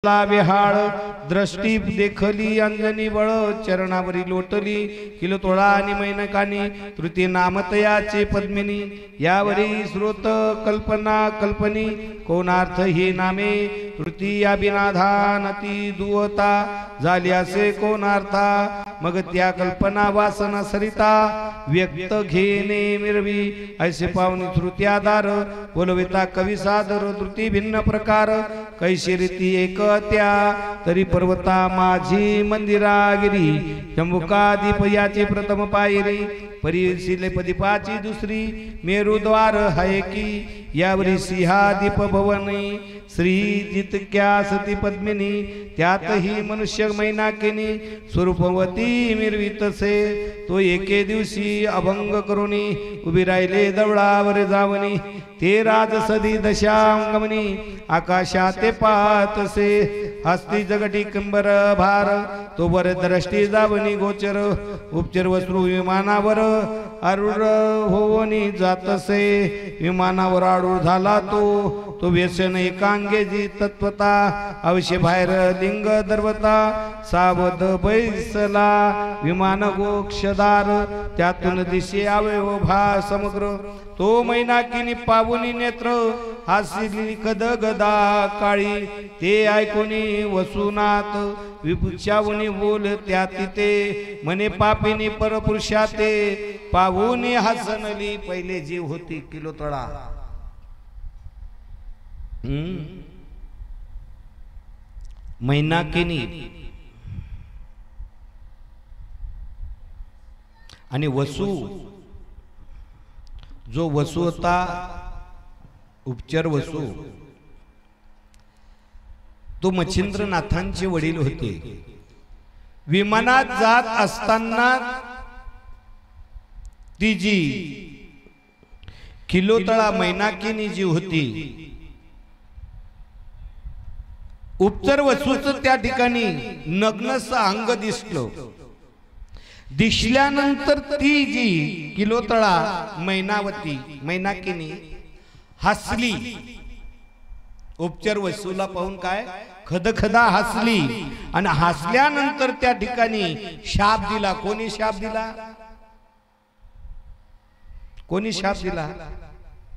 विहाळ दृष्टी देखली अंजनी बळ चरणावरी लोटली किलो तोळा आणि मैनकानी तृतीय नामतयाचे पद्मिनी यावरी श्रोत कल्पना कल्पनी कोणार्थ ही नामे तृतीया बिनाधानती दुवता झाली असे कोणार्था मग त्या कल्पना वासना सरिता व्यक्त घेणे मिरवी ऐसे पावनी तृतीयाधार बोलविता कवी सादर तृती भिन्न प्रकार कैशी रीती एक त्या तरी पर्वता माझी मंदिरागिरी शंभुकादीप याची प्रथम पायरी परिशिले पदीपाची दुसरी मेरुद्वार हाय की यावरी सिंहादीप भवनी श्री जितक्या सती पद्मिनी त्यातही मनुष्य मैनाकिनी स्वरूपवती मिरवितसे तो एके दिवशी अभंग करुनी उभी राहिले दवळावर जावनी ते राजसदी दशांगमनी आकाशाते पाहतसे हस्ती जगटी कंबर भार तो वर दृष्टी जावनी गोचर उपचर वस्त्रू विमानावर आरूढ होवनी जातसे विमानावर आरूढ झाला तो व्यसन एकांगे जी तत्वता अवश्य बाहेर लिंग दर्वता सावध बैसला विमान गोक्षदार त्यातून दिशे अवयव भा समग्र तो मैनाकिनी पावनी नेत्र हासिली कद गदा काळी ते ऐकूनी वसुनात विपुच्छावनी बोल त्या तिथे मने पापिनी परपुरुषाते पावूनी हसनली पहिले जीव होती किलो तळा मैनाकिनी आणि वसु जो वसु होता उपचर वसु तो मच्छिंद्रनाथांचे वडील होते। विमानात जात असताना ती जी किलोतळा मैनाकिनी जी होती उपचर वसूच त्या ठिकाणी नग्नस अंग दिसलं। दिसल्यानंतर ती जी किलोतळा मैनावती मैनाकिनी हसली उपचर वसूला पाहून काय खदखदा हसली आणि हसल्यानंतर त्या ठिकाणी शाप दिला। कोणी शाप दिला? कोणी शाप दिला?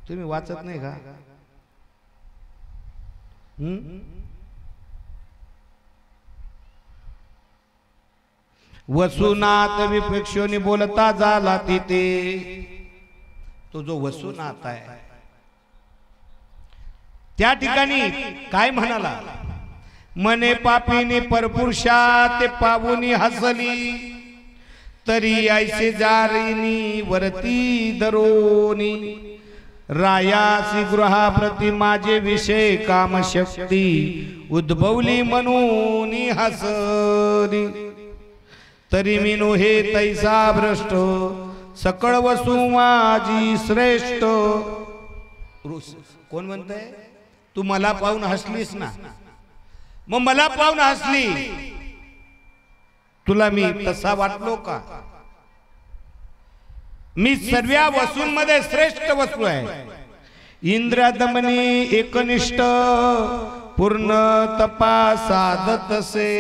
तुम्ही वाचत नाही का? वसुनाथ विपेक्षोनी बोलता झाला तिथे तो जो वसुनाथ आहे त्या ठिकाणी काय म्हणाला? मने पापीने परपुरुषा ते पावुनी हसली तरी ऐसे जारिनी वरती दरोनी रायासी गृहा प्रति माझे विषय काम शक्ती उद्भवली म्हणून हसली तरी मीनो हे तैसा भ्रष्ट सकळ वसु माझी श्रेष्ठ। कोण म्हणतंय? तू मला पाहून हसलीस ना, मग मला पाहून हसली, तुला मी तसा वाटलो का? मी सर्व वसूंमध्ये श्रेष्ठ वसू आहे। इंद्रदमनी एकनिष्ठ पूर्ण तपा साधतसे।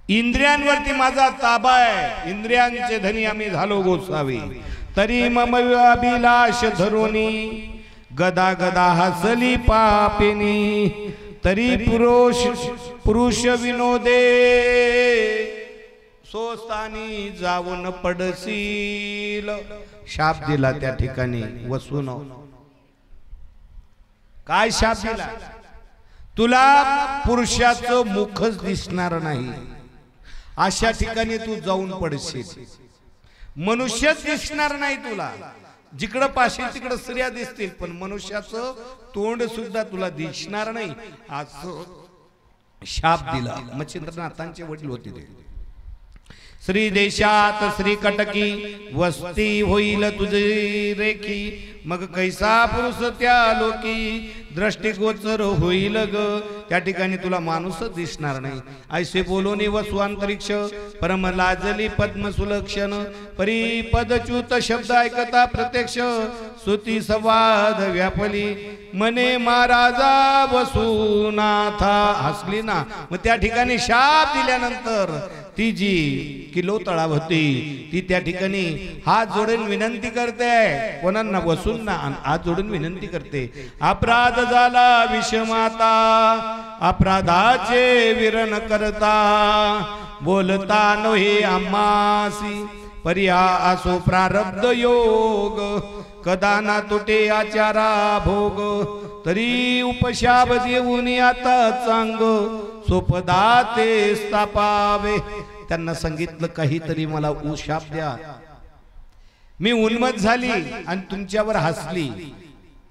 इंद्रियांवरती माझा ताबा आहे, इंद्रियांचे धनी आम्ही झालो गोसावी। तरी मम अभिलाष धरोनी गदा गदा हसली पापिनी तरी पुरुष विनोदे सोस्तानी जाऊन पडसील। शाप दिला त्या ठिकाणी वसून। काय शाप दिला? तुला पुरुषाचं मुखच दिसणार नाही अशा ठिकाणी तू जाऊन पडशील। मनुष्यच दिसणार नाही तुला, जिकडं पाशील तिकडं स्त्रिया दिसतील पण मनुष्याचं तोंड सुद्धा तुला दिसणार नाही असं शाप दिला। मच्छिंद्रनाथांचे वडील होते ते। श्री देशात श्री कटकी वस्ती होईल तुझी रेखी मग कैसा पुरुष त्या लोकी दृष्टिगोचर होईल ग त्या ठिकाणी तुला माणूसच दिसणार नाही. ऐसे बोलोनी वसु अंतरिक्ष परम लाजली पद्म सुलक्षण परी पदच्युत शब्द ऐकता प्रत्यक्ष स्तुती संवाद व्यापली मने महाराजा वसुनाथा. हसली ना. मग त्या ठिकाणी शाप दिल्यानंतर ती जी किलो तळाव होती ती त्या ठिकाणी हात जोडून विनंती करते. कोणांना? वसूंना हात जोडून विनंती करते. अपराध झाला विषमाता अपराधाचे विरण करता बोलता नव्हे आम्हासी पर्या असो प्रारब्ध योग कदा ना तुटे आचारा भोग तरी उपशाप देऊन आता चांग सोपदाते स्थापावे. त्यांना सांगितलं काहीतरी मला उशाप द्या. मी उन्मत्त झाली आणि तुमच्यावर हसली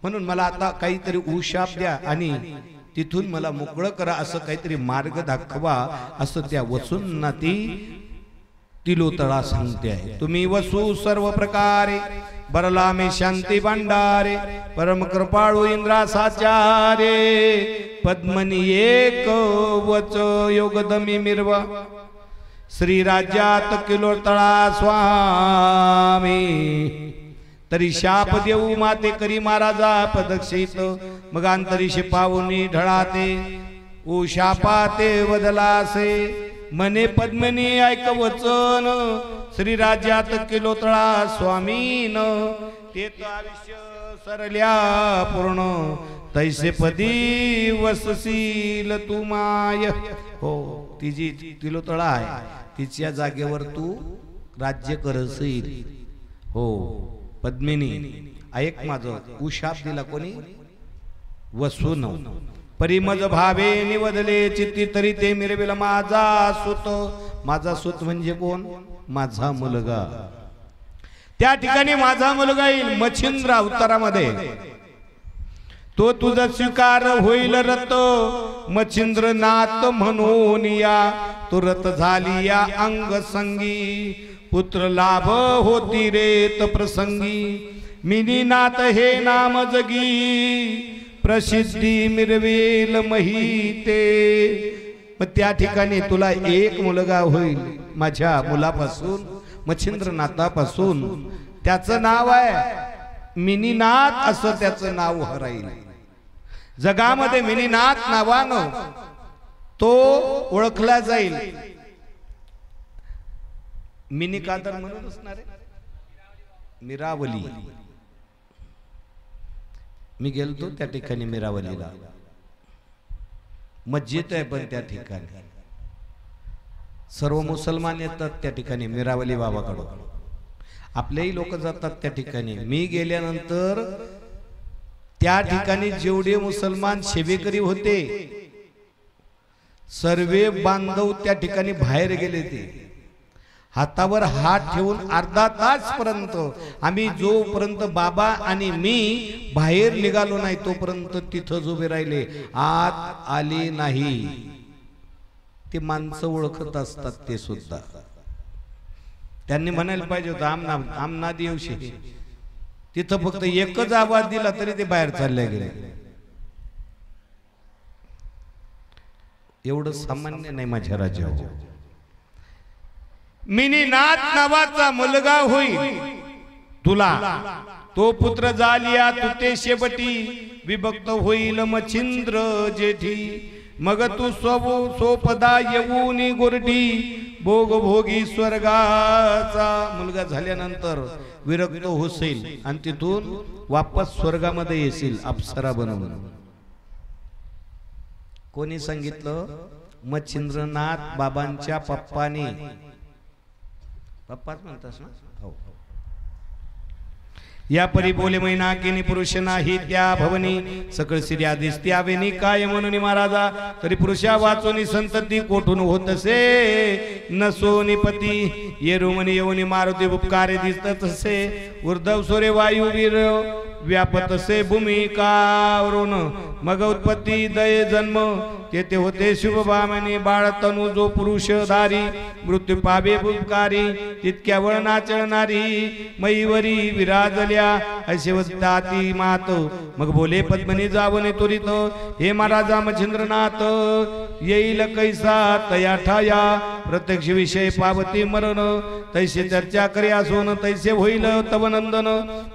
म्हणून मला आता काहीतरी उशाप द्या आणि तिथून मला मोकळं करा असं काहीतरी मार्ग दाखवा असं त्या वसूंना ती तिलोतळा सांगते आहे. तुम्ही वसू सर्व प्रकारे बरला मे शांती भांडारे परम कृपाळू इंद्रासाचारे पद्मनी एक वच योगदमी मिरवा श्री राज्यात किलोतळा स्वामी. तरी शाप देऊ माते करी महाराजा पदक्षित मग अंतरीशी पाहुनी ढळाते ओ शापाते वदलासे मने पद्मनी ऐक वचन श्री राज्यात किलोतळा स्वामीन ते आयुष्य सरल्या पूर्ण तैसे पदी वसशील तू माय. हो ती जी किलोतळा आहे तिच्या जागेवर तू राज्य करशील. हो पद्मिनी ऐक माझं. उशाप दिला कोणी? वसून. परिमज भावे निवदले चित्ती तरी ते मिरविल माझा सुत. माझा सुत म्हणजे कोण? माझा मुलगा. त्या ठिकाणी माझा मुलगा येईल मच्छिंद्र अवतारामध्ये. तो तुझा स्वीकार होईल रत मच्छिंद्र नाथ म्हणून या तो रत झाली या अंग संगी पुत्र लाभ होती रे प्रसंगी मिनीनाथ हे नाम जगी प्रसिद्धी मिरवेल महिते. मग त्या ठिकाणी तुला एक मुलगा होईल माझ्या मुलापासून मच्छिंद्रनाथापासून. त्याचं नाव आहे मिनीनाथ असं त्याचं नाव राहील जगामध्ये. मिनीनाथ नावानं तो ओळखला जाईल. मिनी कादर म्हणून असणार आहे मिरावली. मी गेलतो त्या ठिकाणी मिरावलीला. मस्जिद आहे पण त्या ठिकाणी सर्व मुसलमान येतात त्या ठिकाणी मिरावली बाबाकडं. आपलेही लोक जातात त्या ठिकाणी. मी गेल्यानंतर त्या ठिकाणी जेवढे मुसलमान सेवेकरी होते सर्वे बांधव त्या ठिकाणी बाहेर गेले. ते हातावर हात ठेवून अर्धा तास पर्यंत आम्ही जोपर्यंत बाबा आणि मी बाहेर निघालो नाही तोपर्यंत तिथंच उभे राहिले. आत आले नाही. ते माणसं ओळखत असतात ते सुद्धा. त्यांनी म्हणायला पाहिजे होतं आमना दिवशी. तिथं फक्त एकच आवाज दिला तरी ते बाहेर चालले गेले. एवढं सामान्य नाही माझ्या राज्यावर. मिनीनाथ नावाचा मुलगा होईल तुला. तो पुत्र जालिया तू ते शेवटी विभक्त होईल मच्छिंद्र जेठी. मग तू सोपदा येऊन गोरडी भोग भोगी स्वर्गाचा. मुलगा झाल्यानंतर विरक्त होशील आणि तिथून वापस स्वर्गामध्ये येशील अप्सरा बनवून. कोणी सांगितलं? मच्छिंद्रनाथ बाबांच्या पप्पानी. पप्पाच म्हणतास ना? हो. या परी बोले मैना केनी पुरुष नाही त्या भवनी सकळ श्री आदिस त्यावेनी काय म्हणून महाराजा तरी पुरुषा वाचोनी संतती कोठून होतसे नसोनी पती येरुमनी येऊनी मारुती उपकारे दिसतसे उर्धव सोरे वायू वीर व्यापतसे भूमिकावरून मग उत्पत्ती दय जन्म तेथे होते शुभभामिनी बाळ तनु जो पुरुष धारी मृत्यू पावे भूतकारी तितक्या वळणाचळणारी मईवरी विराजल्या असे वस्ताती मात मग बोले पद्मनी जावने त्वरित हे महाराजा मच्छिंद्रनाथ येईल कैसा तया ठाया प्रत्यक्ष विषय पावती मरण तैसे चर्चा करे असोन तैसे होईल तव नंदन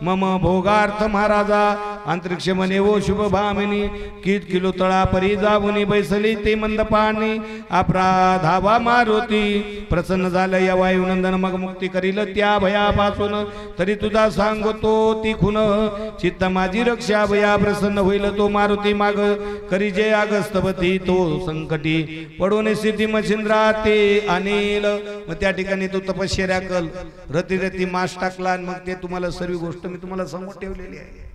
मम भोगार्थ महाराजा अंतरिक्ष मने वो शुभ भामिनी कित किलो तळा परी जावनी बैसली ते मंद पाणी अपराधावा मारुती प्रसन्न झालं या वायुनंदन मग मुक्ती करील त्या भयापासून तरी तुझा सांगतो ती खुन चित्त माझी रक्षा भया प्रसन्न होईल तो मारुती माग करी जे अगस्तपती तो संकटी पडून स्थिती मच्छिंद्रा ते अनिल मग त्या ठिकाणी तो तपश्चर्या कल रती रती मास टाकला मग ते तुम्हाला सर्व गोष्ट मी तुम्हाला समोर ठेवलेली आहे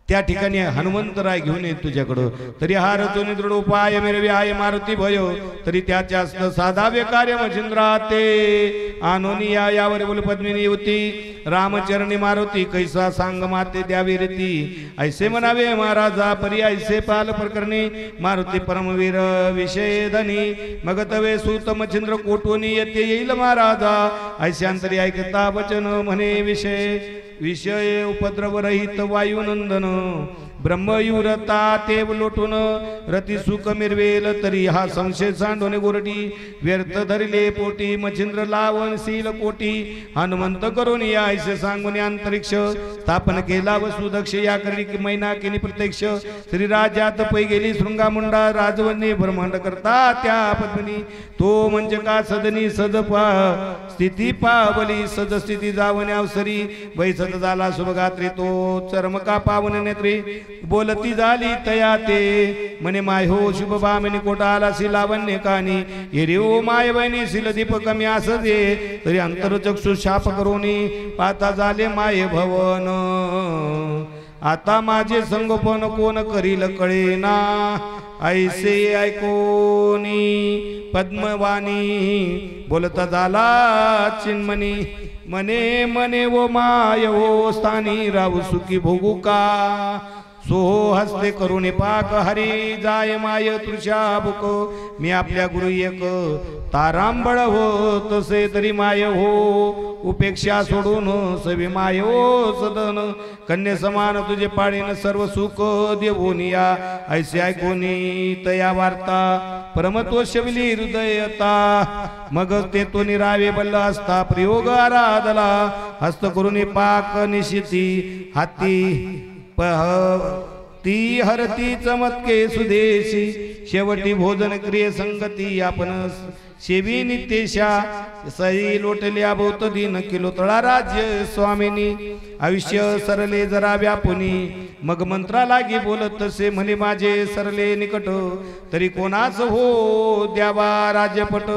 त्या ठिकाणी हनुमंतराय घेऊन येत तुझ्याकडं तरी हा रचो निदृढ उपाय मेरवी आहे मारुती भय तरी त्याच्या साधावे कार्य मच्छिंद्रा ते आनोनिया यावर बोल पद्मिनी होती रामचरणी मारुती कैसा सांग माते द्यावी रीती ऐसे म्हणावे महाराजा परी ऐसे पाल प्रकरणी मारुती परमवीर विषय धनी मग तवे सूत मच्छिंद्र कोटवनी येते येईल महाराजा ऐशांतरी ऐकता वचन म्हणे विषय विषय उपद्रव रहित वायुनंदन ब्रह्मयुरता तेव लोटून रती सुख मिरवेल तरी हा संशय सांडोने गोरटी व्यर्थ धरिले पोटी मच्छिंद्र लावण शील कोटी हनुमंत करून या ऐसे सांगून अंतरिक्ष स्थापन केला वसुदक्ष या करी मैना केली प्रत्यक्ष श्रीराजात पै गेली शृंगामुंडा राजवन्नी ब्रह्मांड करता त्या पद्मिनी तो म्हणजे का सदनी सदपा स्थिती पावली सदस्थिती जावने अवसरी वैसद झाला शुभगात्री तो चर्मका पावन नेत्री बोलती झाली तया ते म्हणे माय हो शुभ भामिनी कोटा आला सी लावण्य कानी हिरे ओ माय बहिणी शिल दीप कमी अस दे तरी अंतरचक्षु शाप करोनी पाता झाले माय भवन आता माझे संगोपन कोण करील कळेना ऐसे ऐकोनी पद्मवाणी बोलता झाला चिन्मनी मने मने वो माय वो स्थानी राहू सुखी भोगू का सो हस्ते करुणे पाक हरी जाय माय तृषा बुक मी आपल्या गुरु एक तारांबळ हो तसे तरी माय हो उपेक्षा सोडून सवी माय हो सदन कन्ये समान तुझे पाळीन सर्व सुख देवोनिया ऐसे ऐकोनी तया वार्ता परमतोषविली हृदयता मग ते तो निरावे बल्ल असता प्रयोग आराधला हस्त करुणी पाक निशिती हाती ती हरती चमत्के सुदेशी शेवटी भोजन क्रिये संगती आपण सेवी नित्येशा सई लोटल्या भोवत दिन किलो तळा राज्य स्वामिनी आयुष्य सरले जरा व्यापुनी मग मंत्रा लागी बोलत तसे म्हणे माझे सरले निकट तरी कोणाच हो द्यावा राज्यपट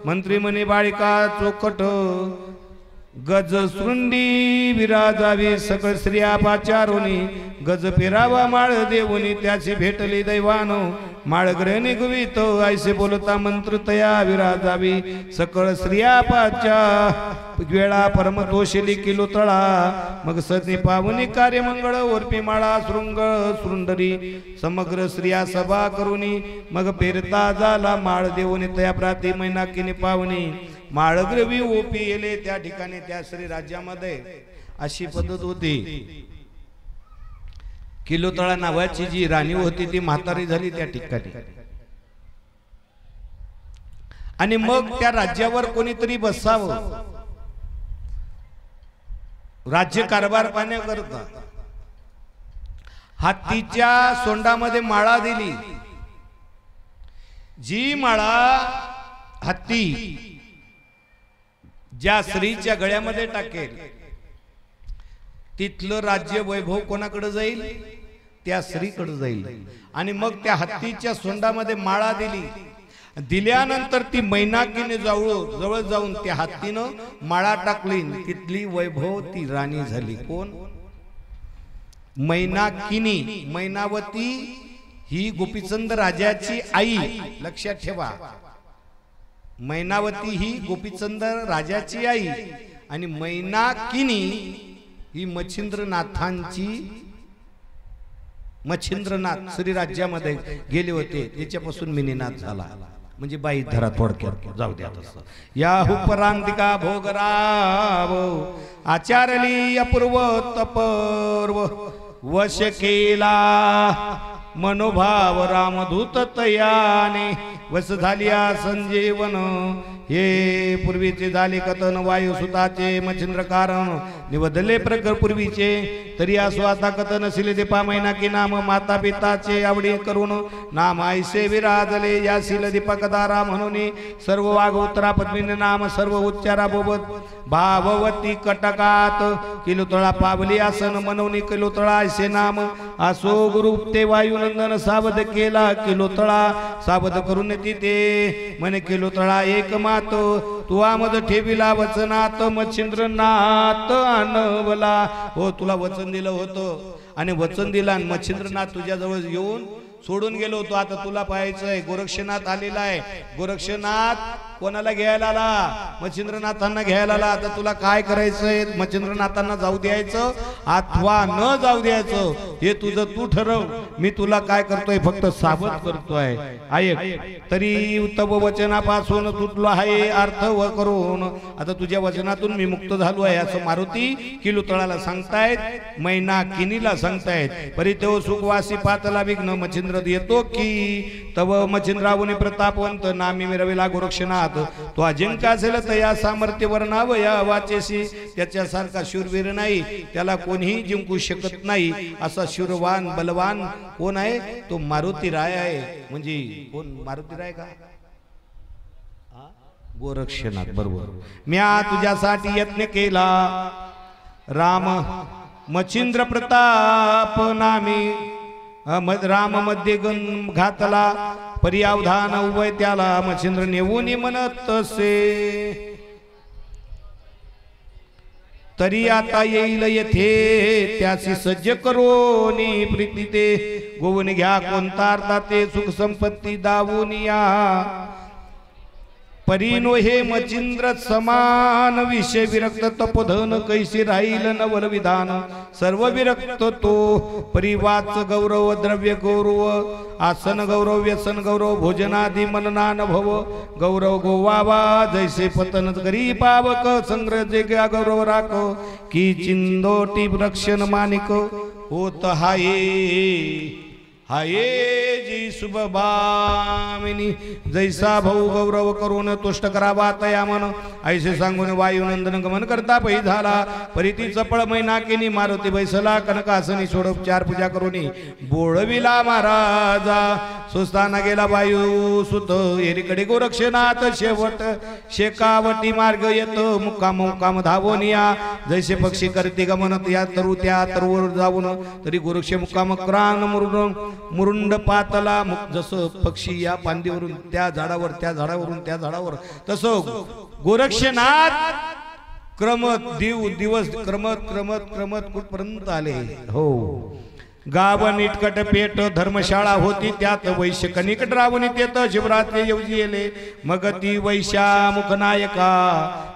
मंत्री म्हणे बाळिका चोखट गज शृंडी विराजावी सकळ स्त्रिया पाचारोनी गज पेरावा माळ देवनी त्याची भेटली दैवानो माळ ग्रह निगवित ऐसे बोलता मंत्र तया विराजावी सकळ स्त्रिया पाचा वेळा परमतोषिली किलो तळा मग सती पावनी कार्य मंगळ ओरपी माळा शृंग शृंडरी समग्र स्त्रिया सभा करुनी मग पेरता झाला माळ देवनी तया प्राती मैनाकिनी पावनी माळग्रवी ओपी येले त्या ठिकाणी त्या श्री राज्यामध्ये अशी पद्धत होती किलोतळा नावाची जी राणी होती ती म्हातारी झाली त्या ठिकाणी आणि मग त्या राज्यावर कोणीतरी बसावं राज्य कारभार पाहण्याकरता हत्तीच्या सोंडामध्ये माळा दिली जी माळा हत्ती ज्या स्त्रीच्या गळ्यामध्ये टाकेल तिथलं राज्य वैभव कोणाकडे जाईल त्या स्त्रीकडे जाईल आणि मग त्या हत्तीच्या सोंडामध्ये माळा दिल्यानंतर ती मैनाकीने जवळ जाऊन त्या हत्तीनं माळा टाकली तिथली वैभव ती राणी झाली कोण मैनाकिनी मैनावती ही गोपीचंद राजाची आई लक्षात ठेवा मैनावती ही गोपीचंद राजाची आई आणि मैनाकिनी ही मच्छिंद्रनाथांची मच्छिंद्रनाथ श्रीराज्यामध्ये गेले होते, त्याच्यापासून मिनीनाथ झाला. म्हणजे बाई धरा थोडक्यात, जाऊ द्या तसं. या उपरांतिका भोगराव आचारली अपूर्व तपर्व वश केला मनोभाव रामदूत तयाने वस झालिया संजीवन. हे पूर्वीचे झाले कथन वायुसुताचे मच्छिंद्र कारण निवदले प्रकर पूर्वीचे तरी असो आता कथन शिले दीपा मैना की नाम माता पिताचे आवडी करून नाम ऐसे विराजले या शिल दीपकदारा म्हणून सर्व वाघ उत्तरा पद्मिनी नाम सर्व उच्चारा बोबत भाववती कटकात किलुतळा पावली आसन मनवनी किलुतळा ऐसे नाम असो गुरु ते वायुनंदन सावध केला किलुतळा सावध करून तिथे म्हणे किलुतळा एक तू आमद ठेविला वचनात मच्छिंद्रनाथ आणवला. हो तुला वचन दिलं होतं आणि वचन दिला आणि मच्छिंद्रनाथ तुझ्या जवळ येऊन सोडून गेलो होतो. आता तुला पाहायचंय. गोरक्षनाथ आलेला आहे. गोरक्षनाथ कोणाला घ्यायला आला? मच्छिंद्रनाथांना घ्यायला आला. आता तुला काय करायचंय? मच्छिंद्रनाथांना जाऊ द्यायचं अथवा न जाऊ द्यायचं हे तुझं तू ठरव. मी तुला काय करतोय फक्त सावध करतोय. ऐक तरी तव वचनापासून तुटलो आहे अर्थ व करून. आता तुझ्या वचनातून मी मुक्त झालो आहे असं मारुती किलुतळाला सांगतायत, मैना किनीला सांगतायत. परी तो सुखवासी पातला विघ्न मच्छिंद्र येतो की तव मच्छिंद्रावने प्रतापवंत नामी मिरविला गोरक्षनाथ. तो अजिंक्य असेल तर या सामर्थ्य वर्णाव या वाचेशी त्याच्यासारखा शूरवीर नाही, त्याला कोणीही जिंकू शकत नाही. असा शूरवान बलवान कोण आहे? तो मारुती राय आहे. म्हणजे कोण? मारुती राय का? गोरक्षनाथ. बरोबर. म्या तुझ्यासाठी यत्न केला राम मच्छिंद्र प्रताप नामी राम मध्ये गण घातला पर्यावधान उभय त्याला मच्छिंद्र नेऊन म्हणत से. तरी आता येईल येथे त्यासी सज्ज करोनी प्रीती ते गोवन घ्या कोणता अर्था ते सुख संपत्ती दावून या. परीनो हे मच्छिंद्र समान विषय विरक्त तपोधन कैसी राहील नवल विधान सर्व विरक्त तो. परिवाच गौरव द्रव्य गौरव आसन गौरव व्यसन गौरव भोजनादि मननान भव गौरव गोवावा जैसे पतन करी पावक संग्रह जे गौरव राख की चिंदोटी रक्षण मानिक होत हाये. हाये जी शुभ भामिनी जैसा भाऊ गौरव करून तुष्ट करावा तया मन ऐसे सांगून वायुनंदन गमन करता पै झाला. परिती चपळ मैना केनी मारुती बैसला कनकासनी सोडोपचार पूजा करून बोळविला महाराजा. सुस्ताना गेला वायू सुत एरीकडे गोरक्षनाथ शेवट शेकावटी मार्ग येत मुक्काम मुक्काम धावोनिया. जैसे पक्षी करते गमन या तरु त्या तरुवर जाऊन तरी गोरक्ष मुक्काम क्रान मुरुंड पातला. जसं पक्षी या पांदीवरून त्या झाडावर त्या झाडावरून त्या झाडावर तसं गोरक्षनाथ क्रमत दिवस क्रमत क्रमत क्रमत कुठपर्यंत आले. हो गाव निटकट पेट धर्मशाळा होती त्यात वैश्य कनिकट रावून तेत शिवरात्री येऊजी येले. मग ती वैश्या मुखनायका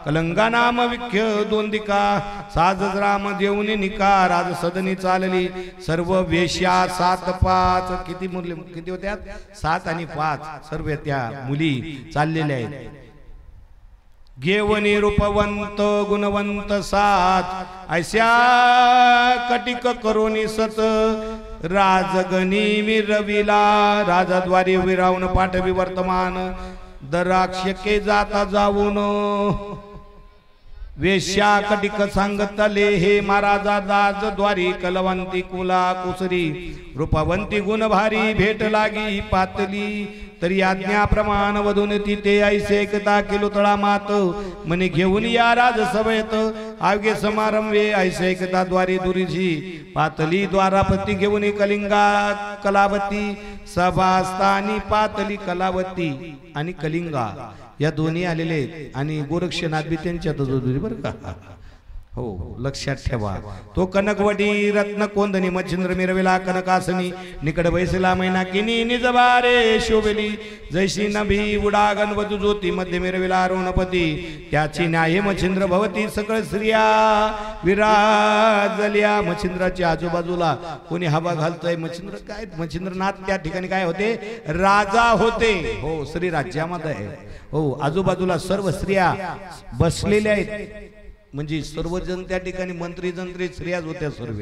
कलंगा नाम विख्य दोंदिका साज राम देऊनी निका राज सदनी चालली. सर्व वेश्या 7-5 किती मुली किती होत्या? 7 आणि 5 सर्व त्या मुली चाललेल्या आहेत. घेवनी रूपवंत गुणवंत 7 ऐस्या कटिक करोनी सत राजगणी मिरविला. राजाद्वारी विरावून पाठवी वर्तमान दराक्षके जाता जाऊन वेश्या कटिक सांगतले हे महाराजा दाज द्वारी कलवंती कुला कुसरी रूपवंती गुण भारी भेट लागी पातली. तरी आज्ञा प्रमाण वधून तिथे ऐसे एकता किलुतळा मात म्हणे घेऊन या राजसभेत आगे समारंभे ऐसे एकता द्वारी दुरीची पातली द्वारापती घेऊन कलिंगा कलावती सभास्थानी पातली कलावती आणि कलिंगा या दोन्ही आलेले आणि गोरक्षनाथ बी त्यांच्यातच होते बरं का. हो लक्षात ठेवा. तो कनकवटी रत्न कोंदणी मच्छिंद्र मिरविला कनकासनी निकड बैसला मैना किनी निजबारे शोभली जैशी नभी उडा गणवतू ज्योती मध्ये मिरविला रोणपती त्याची न्याय मच्छिंद्र भवती सकळ स्त्रिया विराजल्या. मच्छिंद्राच्या आजूबाजूला कोणी हवा घालतोय. मच्छिंद्र काय मच्छिंद्रनाथ त्या ठिकाणी काय होते राजा होते. हो श्री राज्यामध्ये हो आजूबाजूला सर्व स्त्रिया बसलेल्या आहेत म्हणजे सर्वजण त्या ठिकाणी मंत्री जंत्री स्त्रियाच होत्या सर्व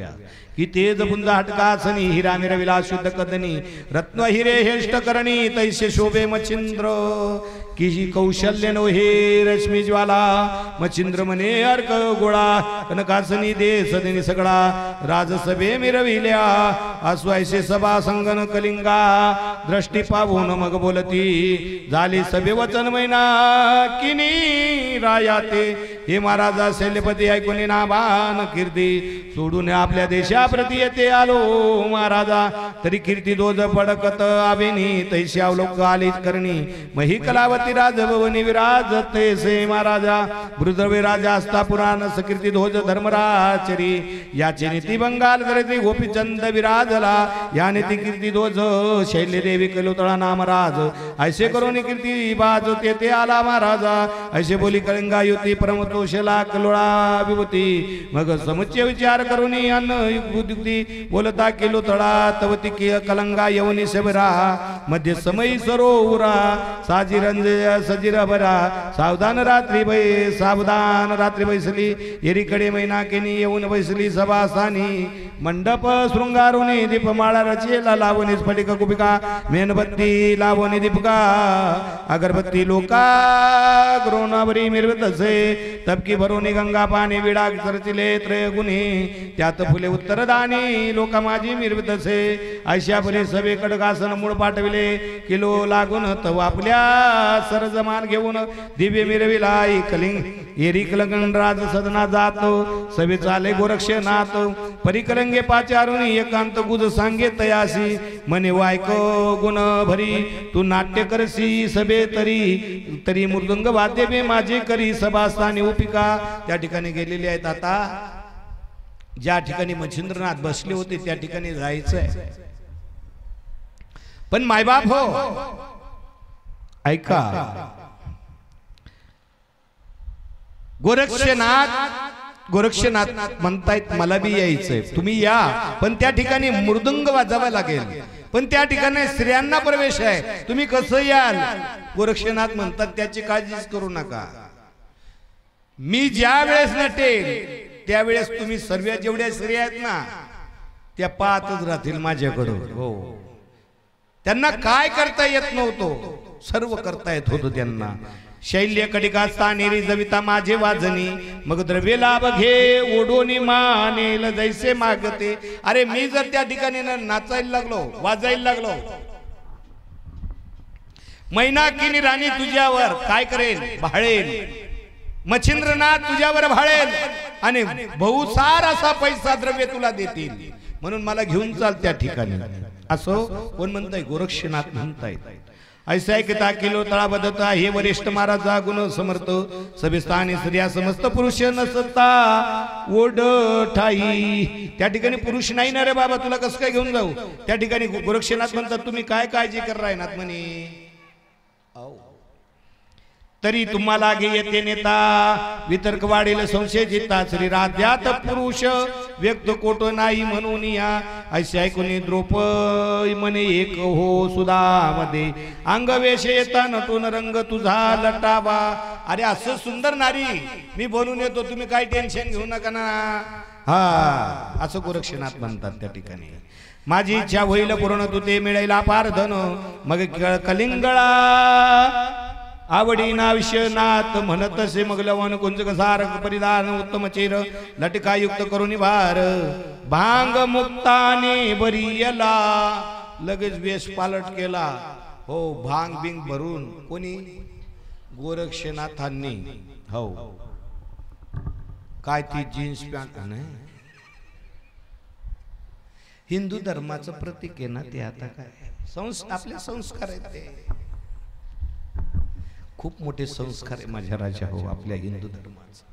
की ते जपुंजा हटकासनी हिरा मिरविला शुद्ध कदनी रत्न हिरे हेष्ट करणी तैसे शोभे मच्छिंद्र की कौशल्य नो हे रश्मी ज्वाला. मच्छिंद्र म्हणे अर्क गोळा कनकासनी दे सदनी सगळा राजसभे मिरविल्या आसवायसे सभा संगन कलिंगा दृष्टी पाहून मग बोलती झाली सभे वचन मैना किनी राया ते हे महाराजा शैल्यपती ऐकून नाभान कीर्ती सोडून आपल्या देशाप्रती येते आलो महाराजा तरी कीर्ती दोज पडकत आवेनी तैशी अवलोक आलीच करणी मही कलावती राजभवनी विराजते से महाराजा वृद्रवे राजा असता पुराण सकीर्ती ध्वज धर्मराचरी याचे नीती बंगाल धरती गोपीचंद विराजला या नीती कीर्ती ध्वज शैल्यदेवी कलोतळा नामराज ऐसे करून कीर्ती बाज तेथे आला महाराजा ऐसे बोली कलिंगा युती परमतोषला कलोळा विभूती मग समुच्चय विचार करून अन्न युक्ती बोलता केलोतळा तवती कलंगा यवनी शबरा मध्ये समयी सरोवरा साजिरंज सजिरा बरा सावधान रात्री बैसली एरीकडे मैना केनी येऊन बैसली सभासानी मंडप शृंगारुनी दीपमाळा रचेला लावणी स्फटिक कुपिका मेणबत्ती लावणी दीपका अगरबत्ती लोका ग्रोनावरी मिरवत असे तपकी भरोनी गंगा पाणी विडा सरचिले त्रय गुन्हे त्यात फुले उत्तरदानी लोका माझी मिरवत असे ऐशा परी सभे कडकासन मूळ पाठविले किलो लागून तव आपल्या सरजमान घेऊन दिव्य मिरविला कलिंग एरी कलंगण राज सदना जात सभे चाले गोरक्षनाथ परिकलंगे पाचारून एकांत गुज सांगे तयासी मने वायक गुण भरी तू नाट्य करसी सभे तरी तरी मृदंग वाद्य बे माझे करी सभास्थानी उपिका त्या ठिकाणी गेलेले आहेत. आता ज्या ठिकाणी मच्छिंद्रनाथ बसले होते त्या ठिकाणी जायचंय पण मायबाप हो ऐका गोरक्षनाथ म्हणतायत मला बी यायचंय तुम्ही या पण त्या ठिकाणी मृदंग वाजवावा लागेल पण त्या ठिकाणी स्त्रियांना प्रवेश आहे तुम्ही कसं याल. गोरक्षनाथ म्हणतात त्याची काळजीच करू नका मी ज्या वेळेस नटेल त्यावेळेस तुम्ही सर्व जेवढ्या स्त्रिया आहेत ना त्या पाहतच राहतील माझ्याकडं. हो त्यांना काय करता येत नव्हतं सर्व करता येत होतं त्यांना. शैल्य कडिका स्थानेरी जविता माझे वाजनी मग द्रव्य लाभ घे ओढोनी मानेल जैसे मागते. अरे मी जर त्या ठिकाणी नाचायला लागलो वाजायला लागलो मैना किनी राणी तुझ्यावर काय करेल भाळेल. मच्छिंद्रनाथ तुझ्यावर भाळेल आणि बहुसार असा पैसा द्रव्य तुला देतील म्हणून मला घेऊन चाल त्या ठिकाणी. असो कोण म्हणताय गोरक्षनाथ म्हणतायत. ऐसा ऐकता किलो तळा बदता हे वरिष्ठ महाराजा गुण समर्थ सभेस्थानी स्त्रिया समस्त पुरुष नसता ओढ ठाई. त्या ठिकाणी पुरुष नाही ना रे बाबा तुला कसं काय घेऊन जाऊ. त्या ठिकाणी गोरक्षनाथ म्हणतात तुम्ही काय काळजी कर राहणार म्हणे तरी तुम्हाला गे येते नेता वितर्क वाढेल संशय जिता श्री राज्यात पुरुष व्यक्त कोट नाही म्हणून या ऐसे ऐकून द्रोप म्हणे एक हो सुधामध्ये अंगवेश येता नटून रंग तुझा लटावा. अरे असं सुंदर नारी मी बनून येतो तुम्ही काय टेन्शन घेऊ नका ना. हा असं गोरक्षनाथ म्हणतात त्या ठिकाणी. माझी इच्छा होईल पूर्ण तू ते मिळेल अपार धन मग कलिंगळा आवडी नाविष्यनाथ म्हणत से मग लवण कुंजक सारक परिधान उत्तम चेर लटका युक्त करून भार भांग मुक्ताने बरियला लगेच वेश पालट केला. हो भांग बिंग भरून कोणी गोरक्षनाथांनी. हो काय ती जीन्स पॅन्ट नाही हिंदू धर्माचं प्रतीक आहे ना ते. आता काय आपले संस्कार आहेत ते खूप मोठे संस्कार आहे माझ्या राजा हो आपल्या हिंदू धर्माचा.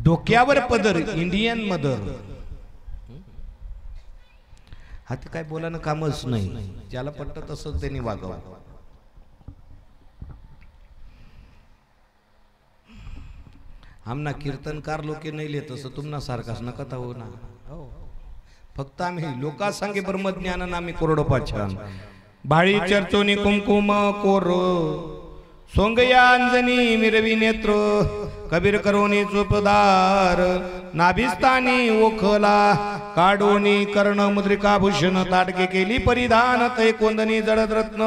डोक्यावर पदर, इंडियन मदर. हा ते काय बोलानं कामच नाही, ज्याला पटत तसंच त्यांनी वागावं. आमना कीर्तनकार लोके नाही लिहित तसं तुमना सारखाच नका हो ना. फक्त आम्ही लोका सांगे ब्रह्मज्ञान आम्ही कोरडोपाछान भाळी चर्चोनी कुमकुम कोर सोंगया अंजनी मिरवी नेत्र कबीर करोनी चोपदार नाभिस्तानी ओखला काडोनी कर्ण मुद्रिका भूषण ताटके केली परिधान तै कोंदनी जडरत्न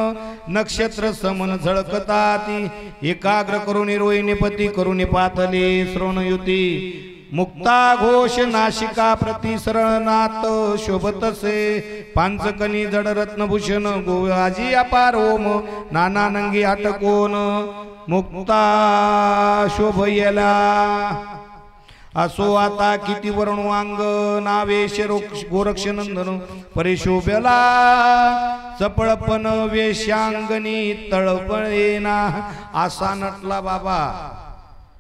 नक्षत्र समन झळकताती एकाग्र करुणी रोहिणी पती करुणी पातले श्रवणयुती मुक्ता घोष नाशिका प्रति सरळनाथ शोभतसे पांचकनी जड रत्नभूषण गोवाजी अपार ओम नाना नंगी आटकोन मुक्ता शोभयला असो आता किती वर्णवांग नावेश गोरक्षनंदन परिशोभ्यला चपळपण वेशांगणी तळपळेना असा नटला बाबा.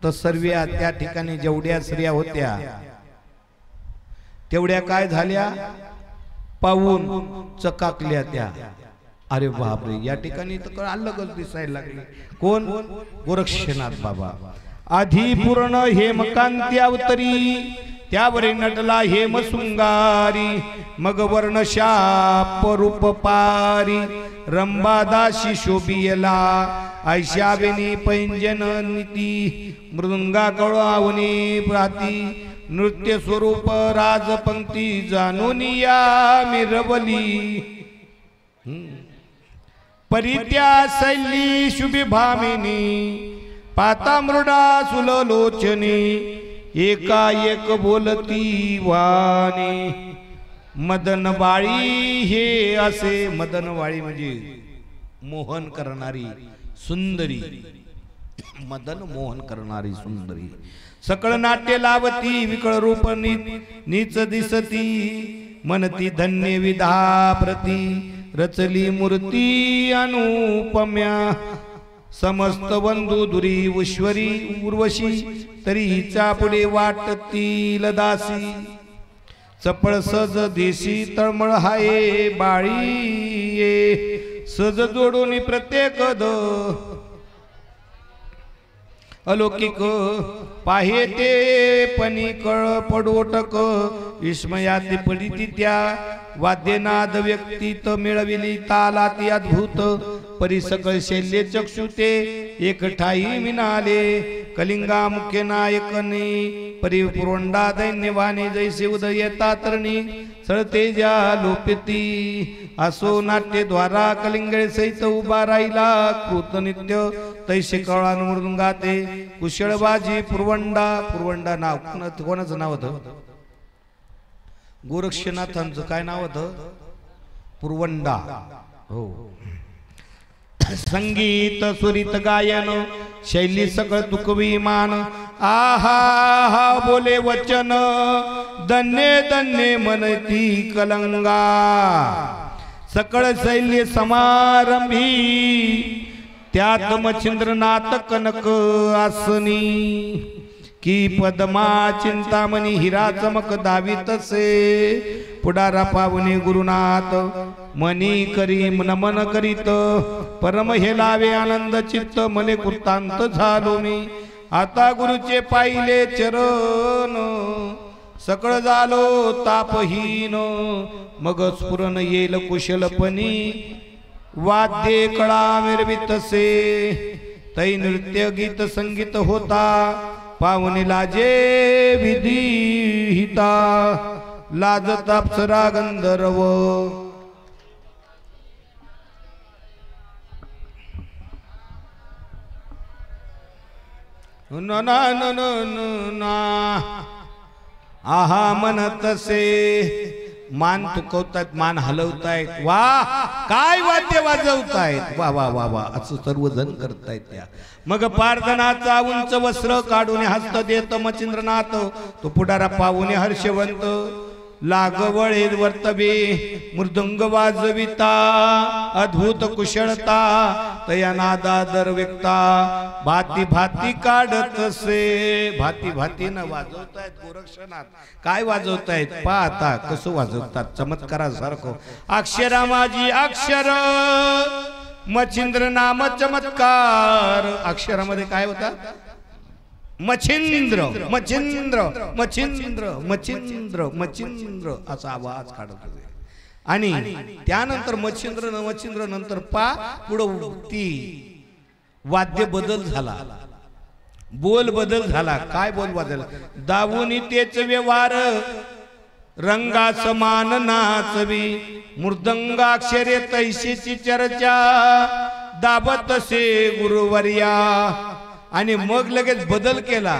तर सर्व त्या ठिकाणी जेवढ्या स्त्रिया होत्या तेवढ्या काय झाल्या, पाहून चकाकल्या त्या. अरे बापरे, या ठिकाणी तर अलगच दिसायला लागले. कोण? गोरक्षनाथ बाबा. आधी पूर्ण हेमकांती अवतरी त्यावरी नटला हेम शृंगारी मग वर्ण शाप रूप पारी रंबादाशी शोभियला ऐशावेनी पैंजन नीती मृदंगा कळावनी प्राती नृत्य स्वरूप राजपंक्ती जाणून या मिरवली परित्या शैली शुभी भामिनी पाता मृडा सुलोचनी एकाएक बोलती वाणी मदनवाळी हे असे. मदनवाळी म्हणजे मोहन करणारी सुंदरी, मदन मोहन करणारी सुंदरी. सकळ नाट्य लावती विकळ रूप नीच दिसती मनती धन्य विधा प्रती रचली मूर्ती अनुपम्या समस्त बंधू दुरी ईश्वरी उर्वशी तरी हिचा पुढे वाटतील दासी चपळ सज देशी तळमळ हाये बाळी ये सज जोडून प्रत्येक द अलौकिक पाहे ते पनी कळ पडोटक विस्मयाती पडिती त्या वाद्यनाद व्यक्तीत मिळविली तालाती अद्भुत परिसकळ शैल्य चक्षुते एकठाई मिनाले कलिंगा मुख्य नायकने परिपुरोंडा दैन्यवाने जैसे उदयता तरणी सळतेजा लोपिती असो नाट्य द्वारा कलिंगळे सहित उभा राहिला कृतनित्य तैसे कळान मृदुंगाते कुशळबाजी पुरवंडा. पुरवंडा नाव कोणाचं नाव होतं? गोरक्षनाथांचं काय नाव होतं? पुरवंडा. हो. संगीत सुरित गायन शैली सकळ तुकवी मान आहा हा बोले वचन धन्य धन्य मनती कलंगा सकळ शैली समारंभी त्यात मच्छिंद्रनाथ कनक आसनी की पद्मा चिंतामणी हिरा चमक दावितसे पुडारा पावने गुरुनाथ मनी करी नमन करीत परम हे लावे आनंद चित्त मले कृतांत झालो मी आता गुरुचे पाहिले चरण सकळ झालो तापहीन मग स्फुरण येल कुशलपणी वाद्ये कळा मिरवितसे तै नृत्य गीत संगीत होता पावनी लाजे विधिहिता लाजत अप्सरा गंधर्व न ना न ना आहा म्हणतसे मान तुकवतायत मान हलवतायत वा काय वाद्य वाजवतायत वा वा वा वा असं सर्वजण करतायत त्या. मग पार्दनाचा उंच वस्त्र काढून हस्त देत मच्छिंद्रनाथ तो पुढारा पाहुणे हर्षवंत लागवळे वर्तवे मृदंग वाजविता अद्भुत कुशलता तया नादा दर व्यक्ता भाती भाती काढत से भाती भाती न वाजवतायत गोरक्षनाथ काय वाजवतायत पाहता कसं वाजवतात चमत्कारासारखं अक्षरा माझी अक्षर मच्छिंद्र नाम चमत्कार अक्षरामध्ये काय होता मच्छिंद्र मच्छिंद्र मच्छिंद्र मच्छिंद्र मच्छिंद्र असा आवाज काढत होते आणि त्यानंतर मच्छिंद्र नंतर पा पुढं ती वाद्य बदल झाला बोल बदल झाला काय बोल बदल दावून तेच व्यवहार रंगा समान नाचवी मृदंगाक्षरे तैशीची चर्चा दाबत से गुरुवर्या आणि मग लगेच बदल केला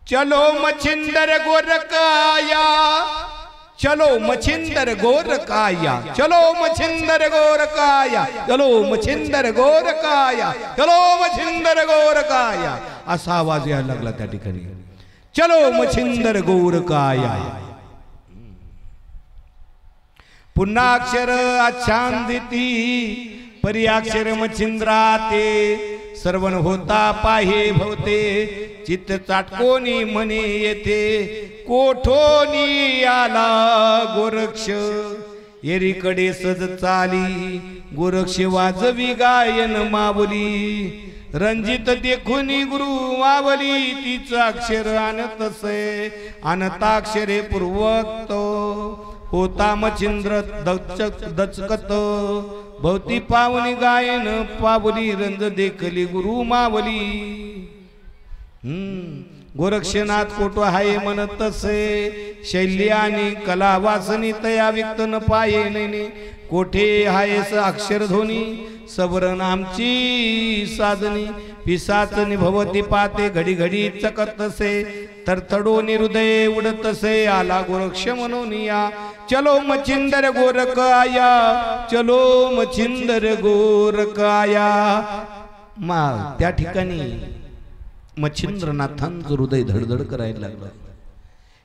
चलो मच्छिंदर गोरकाया चलो मच्छिंदर गोरकाया चलो मच्छिंदर गोरकाया चलो मच्छिंदर गोरकाया चलो मच्छिंदर गोरकाया असा आवाज यायला लागला त्या ठिकाणी चलो मच्छिंदर गोरकाया पुन्हा अक्षर आच्छादिती परी अक्षर मच्छिंद्रा ते सर्वन होता पाहे भवते चित्त चाटकोनी म्हणे येथे कोठोनी आला गोरक्ष एरीकडे सज चाली गोरक्ष वाजवी गायन मावली रंजित देखुनी गुरु मावली तीच अक्षर आणतसे अनताक्षरे पूर्वक्त होता मच्छिंद्र दचकत भवती पावनी गायन पावली रंज देखली गुरु मावली गोरक्षनाथ कोटो हाय म्हणतसे शैली आणि कला वासनी तया व्यक्त न पाये नैने कोठे हायस अक्षर ध्वनी सबरण आमची साधनी पिसाचनी भवती पाते घडी घडी चकतसे तरतडोनी हृदय उडतसे आला गोरक्ष म्हणून या चलो मच्छिंदर गोरक आया चलो मच्छिंदर गोरक आया मा त्या ठिकाणी मच्छिंद्रनाथांचं हृदय धडधड करायला लागलं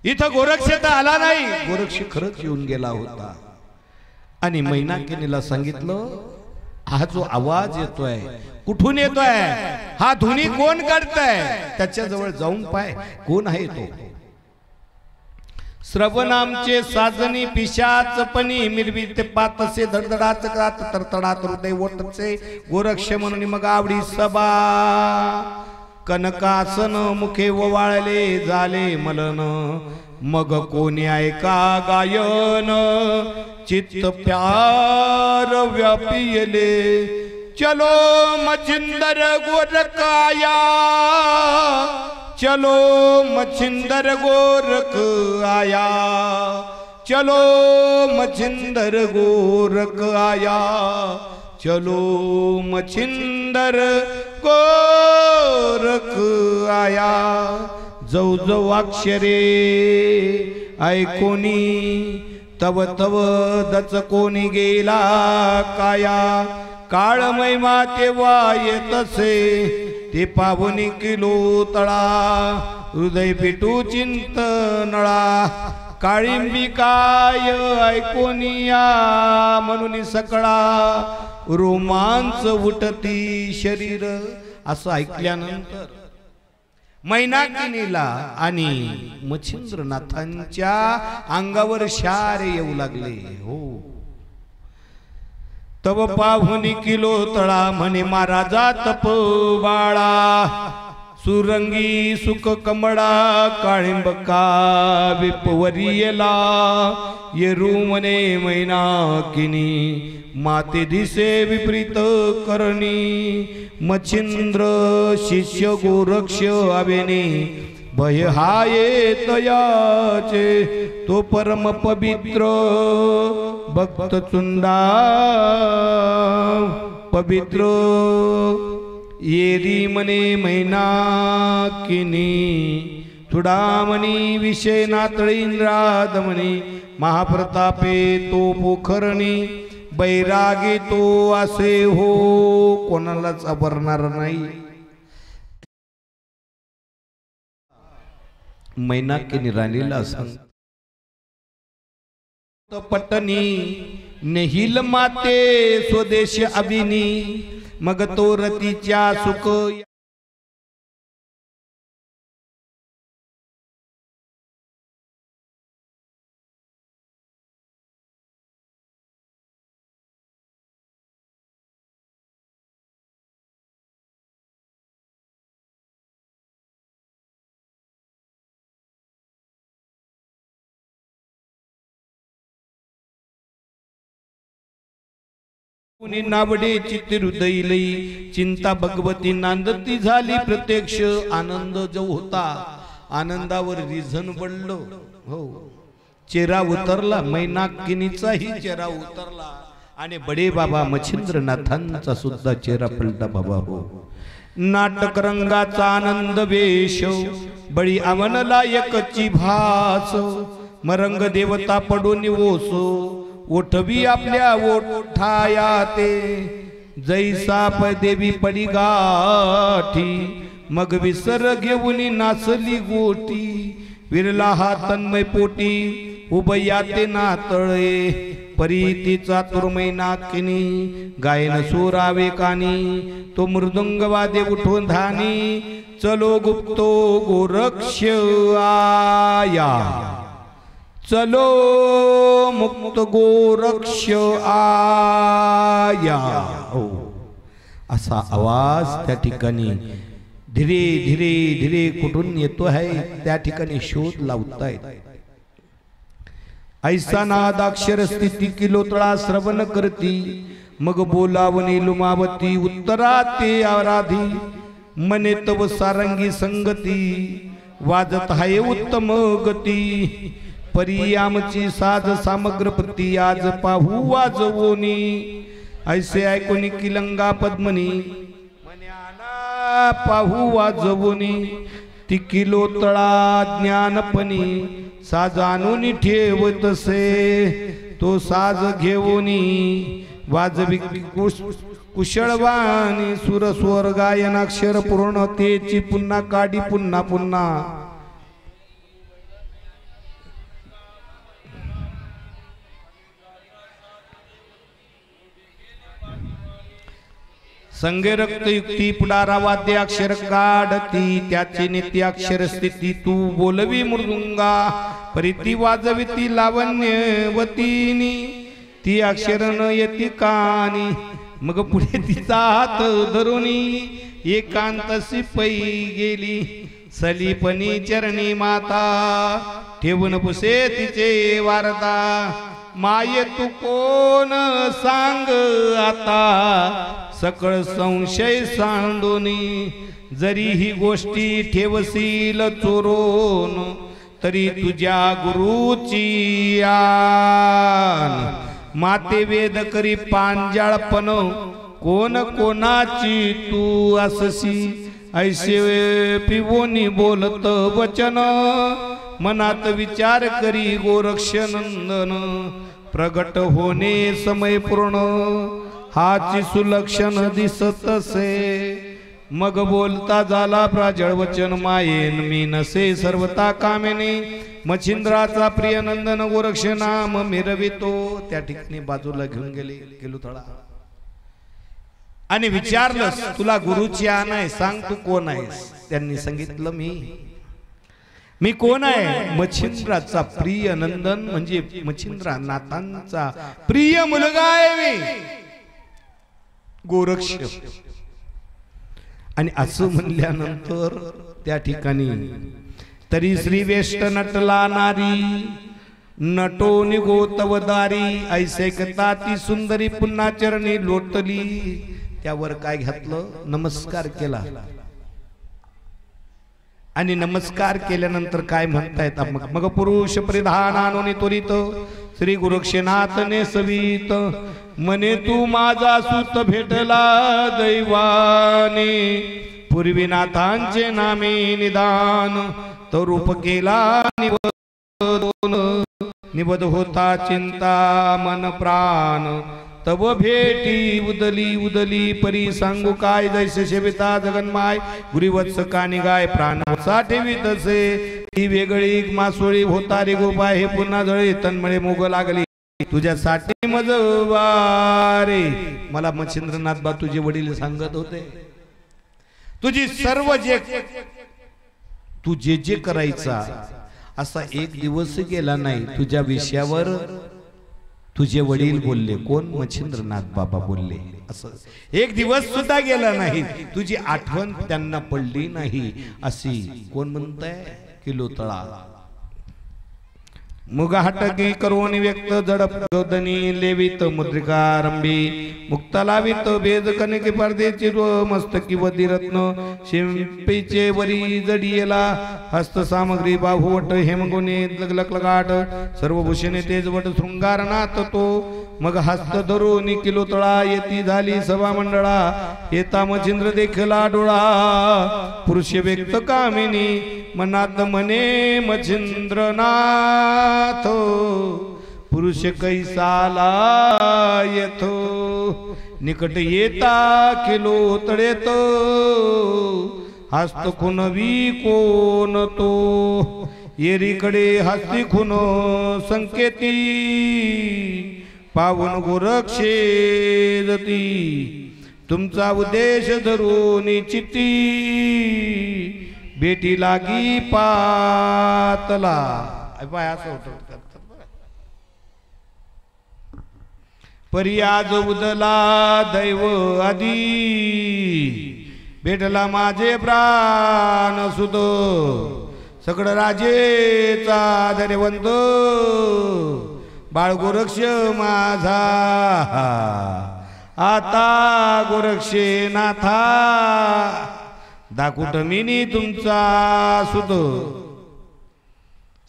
इथं गोरक्ष तर आला नाही गोरक्ष खरंच येऊन गेला होता आणि मैनाकिनीला सांगितलं हा जो आवाज येतोय कुठून येतोय हा ध्वनी कोण काढताय त्याच्या जवळ जाऊन पाय कोण आहे तो श्रवण आमचे साजनी पिशाचपणी मिरवीत पातसे धडधडाच कात तरतडात हृदय ओटचे गोरक्ष म्हणून मग आवडी सभा कनकासन मुखे ओवाळले झाले मलन मग कोणी ऐका गायन चित्त प्यार व्यापिले चलो मच्छिंदर गोरकाया चलो मच्छिंदर गोरक आया चलो मच्छिंदर गोरक आया चलो मच्छिंदर गोरख आया जव जव अक्षरे ऐकोनी तव तव दच कोणी गेला काया काळ महिमा तेव्हा येतसे ते पावनी किलो तळा हृदय पिटू चिंतनळा काळिंबी काय ऐकोनिया म्हणून सकळा रोमांच उठती शरीर असं ऐकल्यानंतर मैनाकिनीला आणि मच्छिंद्रनाथांच्या अंगावर शार येऊ लागले हो तव पाहुनी किलो तळा म्हणे महाराजा तप बाळा सुरंगी सुख कमळा काळिंबका विपवरियला येरू म्हणे मैनाकिनी माते दिसे विपरीत करणी मच्छिंद्र शिष्य गोरक्ष आवेने भय हाये तयाचे तो परम पवित्र भक्त चुंदा पवित्र येरी मने मैनाकिनी तुडामणी विषय नातळींद्रादमणी महाप्रतापे तो पोखरणी बैरागी तो असे हो कोणालाच अबरणार नाही मैनाकिनी राणीला सांग पटनी नेहिल माते स्वदेश अभिनी मग तो रतीच्या सुख नावडे चित्त हृदय लई चिंता भगवती नांदती झाली प्रत्यक्ष आनंद जो होता आनंदावर रिझन पडलो हो चेहरा उतरला मैनाकिनीचाही चेहरा उतरला आणि बडे बाबा मच्छिंद्रनाथांचा सुद्धा चेहरा पलटा बाबा हो नाटक रंगाचा आनंद वेश बळी आवनला एकची भास मरंग देवता पडून ओसो ओठवी आपल्या ओठाया ते जैसा देवी पडी गाठी मग विसर घेऊन नाचली गोटी विरला हा तन्मय पोटी उभया ते नातळे परी चातुर्मय नाकिनी गायन सुरावे कानी तो मृदुंग वादे उठून धानी चलो गुप्तो गोरक्ष आया चलो मुक्त गोरक्ष आया हो असा आवाज त्या ठिकाणी धीरे धीरे धीरे कुठून येतो आहे त्या ठिकाणी शोध लावतायत ऐसा नाद अक्षर स्थिती किलोतळा श्रवण करती मग बोलावणी लुमावती उत्तरा ते आराधी मने तव सारंगी संगती वाजत आहे उत्तम गती परी आमची साज सामग्र प्रती आज पाहू वाजवोनी ऐसे ऐकोनी किलंगा पद्मनी मन्याना पाहू वाजवोनी ती किलोतळा ज्ञानपणी साज आणून ठेवतसे तो साज घेऊनी वाजवी कुशळवाणी सुर स्वर गायन अक्षर पूर्णतेची पुन्हा काढी पुन्हा पुन्हा संगे रक्त युक्ती पुडारा वाद्य अक्षर काढती त्याची नित्य अक्षर स्थिती तू बोलवी मृदुंगा परिती वाजविती लावण्यवतीनी ती अक्षर न येती कानी मग पुढे तिचा हात धरुनी एकांतसी पै गेली सलीपनी चरणी माता ठेवून पुसे तिचे वारता माये तू कोण सांग आता सकळ संशय सांडोनी जरी ही गोष्टी ठेवशील चोरून तरी तुझ्या गुरुची आन माते वेद करी पांजाळपण कोण कोणाची तू अससी ऐसे पिवोनी बोलत वचन मनात विचार करी गोरक्षनंदन प्रगट होणे समय पूर्ण हाची सुलक्षण दिसतसे मग बोलता झाला प्राजळ वचन मायेन मी नसे सर्वता कामेने मच्छिंद्राचा प्रिय नंदन गोरक्ष नाम मिरवितो त्या ठिकाणी बाजूला घेऊन गेले किलोतळा आणि विचारलं तुला गुरुची आण आहे सांग तू कोण आहेस त्यांनी सांगितलं मी कोण आहे मच्छिंद्राचा प्रिय नंदन म्हणजे मच्छिंद्रा नाथांचा प्रिय मुलगा आहे मी गोरक्ष आणि असं म्हणल्यानंतर त्या ठिकाणी तरी श्री वेष्ट नटला नारी नटो निगोतवदारी ऐसे कथा ती सुंदरी पुन्हा चरणी लोटली त्यावर काय घातलं नमस्कार केला आणि नमस्कार केल्यानंतर काय म्हणतायत मग पुरुष परिधान आणून त्वरित श्री गोरक्षनाथने सवित मने तू माझा सूत भेटला दैवाने पूर्वी नाथांचे नामे निदान तो रूप केला निबद होता चिंता मन प्राण तव भेटी उदली उदली परी सांगू काय जैसे सेविता जगन्माय गुरुवत्स कानी गाय प्राण ठेवीत असे ती वेगळी मासोळी होता रे गोपाय हे पुन्हा जळे तन्मळे मोग लागली तुझ्यासाठी मजवारे. मला मच्छिंद्रनाथ बा तुझे वडील सांगत होते, तुझी सर्व तू जे करायचा असा एक दिवस गेला नाही तुझ्या विषयावर तुझे वडील बोलले. कोण? मच्छिंद्रनाथ बाबा बोलले. असं एक दिवस सुद्धा गेला नाही तुझी आठवण त्यांना पडली नाही. अशी कोण म्हणताय? किलोतळा. मुगा हटकी करून व्यक्त जडप जोदनी लेवित मुद्रिकारंबी मुक्ता लावित बेज कनके परदेची मस्तकी वदिरत्न शिंपीचे वरी जडियेला हस्त सामग्री बाहुवट हेमगुणे लगलगाट सर्व भूषणे तेजवट शृंगारनाथ तो. मग हस्त धरून किलोतळा येती झाली सभा मंडळा येता मच्छिंद्र देखला डोळा पुरुष व्यक्त कामिनी मनात मने मच्छिंद्रनाथ पुरुष कैसाला येतो निकट येता किलोतळेत हस्त खुनवी कोण तो येरीकडे हस्ती खुन संकेती पावन गोरक्षे जती तुमचा उद्देश धरून चित्ती बेटी लागी पातला. पाय असं होतं परी आज उदला दैव आधी भेटला माझे प्राण सुत सगळ राजेचा धैर्यवंत बाळ गोरक्ष माझा आता गोरक्षे नाथा दाकुट मिनी तुमचा सुत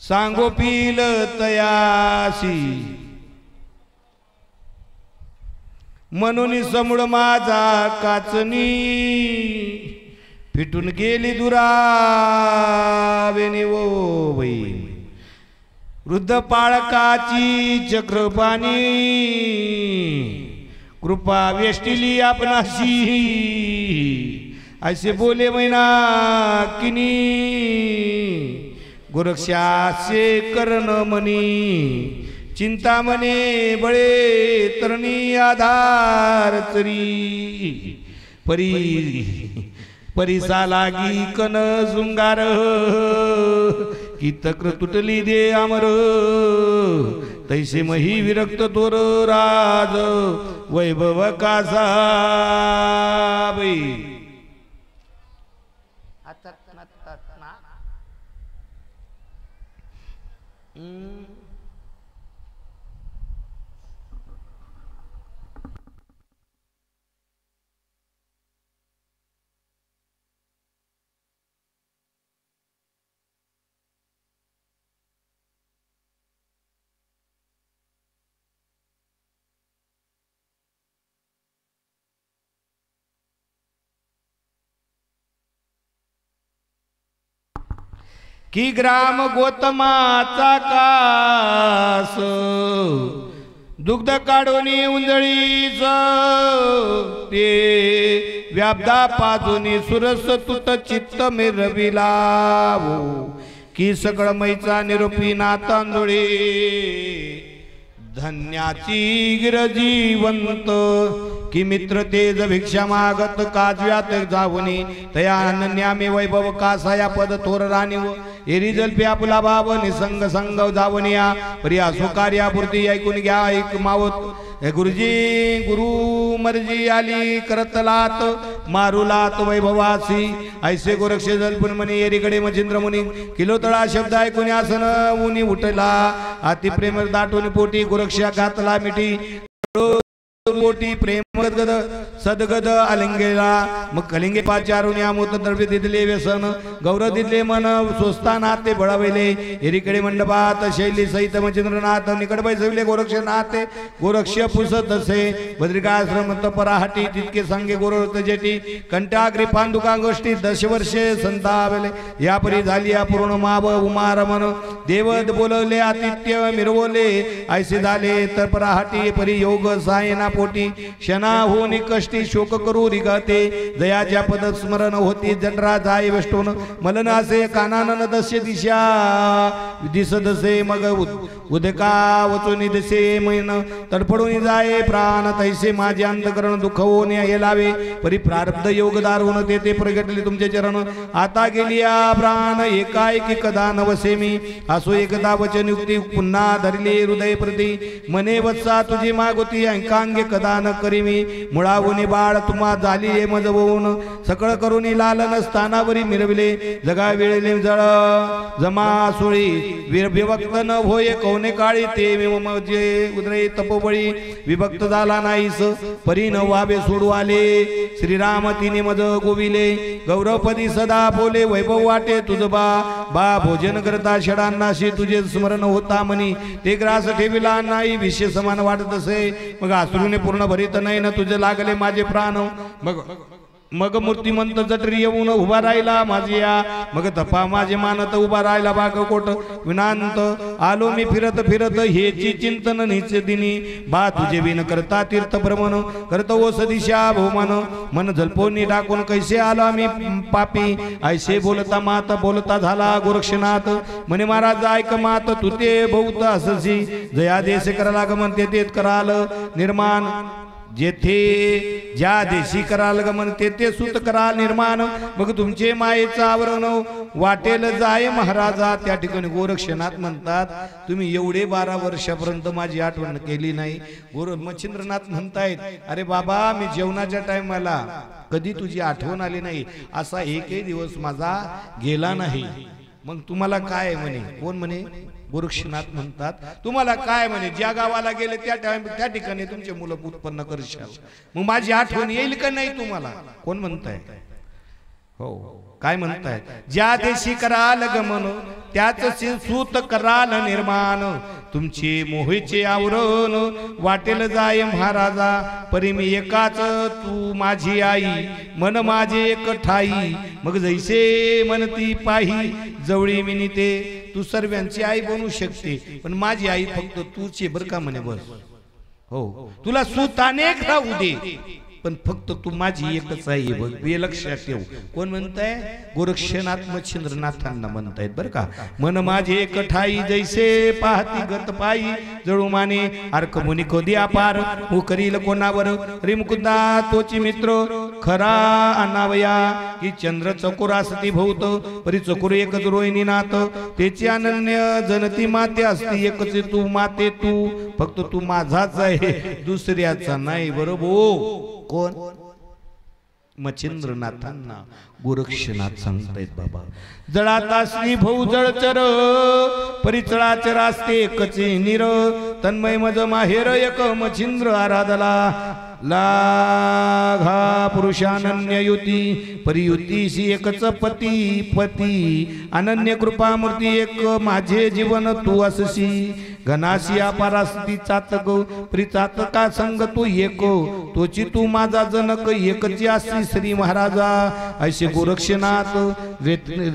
सांगोपील तयासी म्हणून समूळ माझा काचनी फिटून गेली दुरावेनी वो बाई वृद्ध पाळकाची चक्रपाणी कृपा वेष्टिली आपणाशी ऐसे बोले मैना किनी गोरक्षासे कर्ण मनी चिंता मने बळे तरणी आधार तरी परी परिसा लागी कन झुंगार की तक्र तुटली दे अमर तैसे मही विरक्त तोर राज वैभव कासा बाई. की ग्राम गोतमाचा कास दुग्ध काढून उंजळीच ते व्यापदा पाजूनी सुरस तुट चित्त मिरविला की सकळ मैचा निरोपी नातांदुळे धन्याची गिरजीवंत की मित्र तेज भिक्षा मागत काजव्यात जावनी तया अनन्यामी वैभव कासाया पद थोर राणीव एरी जल्पी आपला भाव निसंग संग जावनिया प्रिया सुकार्यापुरती ऐकून घ्या ऐक मावत हे गुरुजी गुरु मर्जी आली करतलात मारुलात वैभवासी ऐसे गोरक्ष जलपुन मनी एरीकडे मच्छिंद्र मुनी किलोतळा शब्द ऐकून आसन उनी उठला अति प्रेम दाटून पोटी गोरक्षा घातला मिठी मोठी प्रेम गद सदगद अलिंगेला मग कलिंगे पाचारून या मूत द्रव्य दिदले व्यसन गौरव दिदले मन स्वस्तानाथ ते बळावले एरीकडे मंडपात शैली सहित मच्छिंद्रनाथ निकट बैसविले गोरक्षनाथ गोरक्ष पुसत असे बद्रिकाश्रम पराहाटी तितके सांगे गोरत जेटी कंटाग्री पांडुका गोष्टी 10 वर्षे संतावले यापरी झाली पूर्ण माव उमारमन देवद बोलवले आतिथ्य मिरवले ऐसे झाले तर पराहाटी परी योग सायना पोटी क्षणा होनी कष्टी शोक करू रिगाते जयाच्या पद स्मरण होती जठरा जाय वेष्टोन मलन असे कानानन दस्य दिशा दिसदसे मग उदका वचोनी दिसे मैन तडफडून जाये प्राण तैसे माझे अंतकरण दुःख होऊन हे लावे परी प्रारब्ध योग दारुण ते प्रगटले तुमचे चरण आता गेली प्राण एकाएकी कदा नवसे मी असो एकदा वचन युक्ती पुन्हा धरले हृदय प्रती मने वत्सा तुझी मागोती अंकांगे कदा न करी मी मुळावून बाळ तुम्हा झाली मजवून सकळ करून लालन स्थानावरी मिरविले जगा वेळेले जळ जमा सोळी विभक्त न होय कोणे काळी ते जे उदरे तपोबळी विभक्त झाला नाहीस परी न वावे सोडू आले श्रीराम तिने मज गोविले गौरवपदी सदा बोले वैभव वाटे तुझ बा भोजन करता षडांनाशी तुझे स्मरण होता मनी ते ग्रास ठेविला नाही विषय समान वाटत असे मग अश्रूने पूर्ण भरीत नाही ना तुझे लागले माझे प्राण मग मूर्तिमंत जटरी येऊन उभा राहिला माझिया मग तपा माझे मानत उभा राहिला बागकोट विनांत आलो मी फिरत फिरत हेची चिंतन निच दिनी बा तुझे विन करता तीर्थ भ्रमण करत ओस दिशा भोमन मन झलपोनी टाकून कैसे आलो मी पापी ऐसे बोलता मात बोलता झाला गोरक्षनाथ म्हणे महाराज ऐक मात तू ते बहुत अससी जया देश कराला गमन ते कराल निर्माण जेथे ज्या देशी कराल गमन ते सुत करा निर्माण मग तुमचे मायेचं आवरण वाटेल जाय महाराजा त्या ठिकाणी गोरक्षनाथ म्हणतात तुम्ही एवढे 12 वर्षापर्यंत माझी आठवण केली नाही मच्छिंद्रनाथ म्हणतायत अरे बाबा मी जेवणाच्या टायमाला कधी तुझी आठवण आली नाही असा एकही दिवस माझा गेला नाही मग तुम्हाला काय म्हणे कोण म्हणे गोरक्षनाथ म्हणतात तुम्हाला काय म्हणे ज्या गावाला गेले त्या ठिकाणी तुमचे मुलं उत्पन्न करशाल मग माझी आठवण येईल का नाही तुम्हाला कोण म्हणताय हो काय म्हणताय ज्या देशी कराल गमन त्याच सूत कराल निर्माण तुमचे मोहीचे आवरण वाटेल जाय महाराजा परी मी एकाच तू माझी आई मन माझे एक ठाई मग जैसे मनती पाही जवळी मिनी ते तू सर्वांची आई बनू शकते पण माझी आई फक्त तूचे बर का म्हणे बस हो तुला सूत अनेक राहू दे पण फक्त तू माझी एकच आहे बघ हे लक्षात ठेव कोण म्हणताय गोरक्षनाथ मच्छिंद्रनाथांना म्हणतायत बर का मन माझे एक ठाई जैसे पाहती गत पायी जळू माने अर्क मुनी खोदी अपार हो करील कोणावर रे मुकुंदा तोची मित्र खरा अनावया की चंद्र चकोर असती भोवत परी चकोर एकच रोहिणी नाथ त्याची अनन्य जनती माते असती एकच तू माते तू फक्त तू माझाच आहे दुसऱ्याचा नाही बरोबर कोण मच्छिंद्रनाथांना गोरक्षनाथ सांगतायत बाबा जळाता श्री भाऊ जळचर परिचळाचर असते कचे निर तन्मय मज माहेर एक मच्छिंद्र आराधला लाघा पुरुषानन्य युती परियुतीशी एकच पती अनन्य कृपा मूर्ती एक माझे जीवन तू अससी घनाशी अपारास्ती चातक प्रिचातका संग तू एक तोची तू माझा जनक एकची असी श्री महाराजा ऐसे गोरक्षनाथ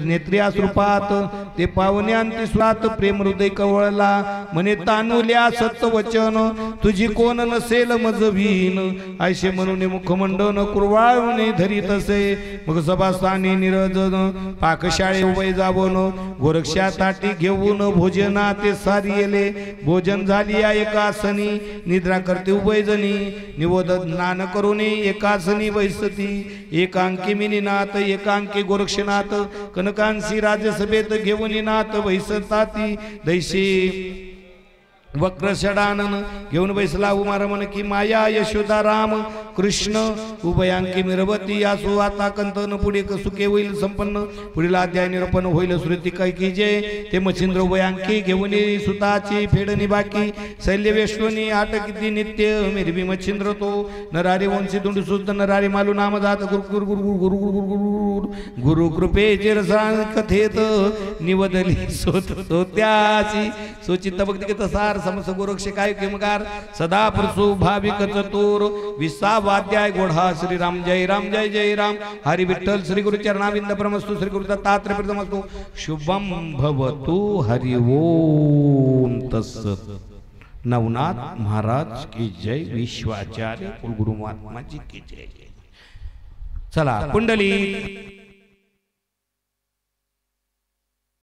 नेत्र्यास रूपात ते पावन्यांती स्वात प्रेम हृदय कवळला म्हणे तानुल्या सत्वचन तुझी कोण नसेल मजवीन ऐसे म्हणून मुखमंडन कुरवाळून धरीत असे मग सभास्थानी निरजन पाकशाळे उभय जावून गोरक्षा ताटी घेऊन भोजना ते सारी येले भोजन झाली एकासनी निद्रा करते उभयजनी निवोद स्नान करून एकासनी बैसती एकांकी मिनीनाथ एकांकी गोरक्षनाथ कनकांशी राज्यसभेत घेऊन नाथ बैसताती दैशी वक्र षडानन घेऊन बैसला उमारमन की माया यशोदा राम कृष्ण उभयांकी मिरवती आसू आता कंतन पुढे सुखे होईल संपन्न पुढील अध्याय निरूपण होईल श्रुती काय की जय ते मच्छिंद्र उभयांकी घेऊन सुताची फेडणी बाकी शैल्य वेष्टोनी आट किती नित्य मिरवी मच्छिंद्र तो नरारी वंशी दुंड सुद्ध नरारी मालू नाम जात गुरु गुरु गुरु गुरु गुरु गुरु गुरु कृपे चिरसाण कथेत निवदली सोत्याची सोचित भक्ती तसार समस गोरक्ष काय किमकार सदा प्रसु भाविक चतुर 20वाध्याय गोढा श्री राम जय जय राम हरि विठ्ठल श्री गुरु चरणाविंद परमस्तु श्री गुरु दत्तात्रय प्रथमस्तु शुभम भवतु हरि ओम तत्सत। नवनाथ महाराज की जय, विश्वाचार्य कुलगुरु महात्मा जी की जय। चला कुंडली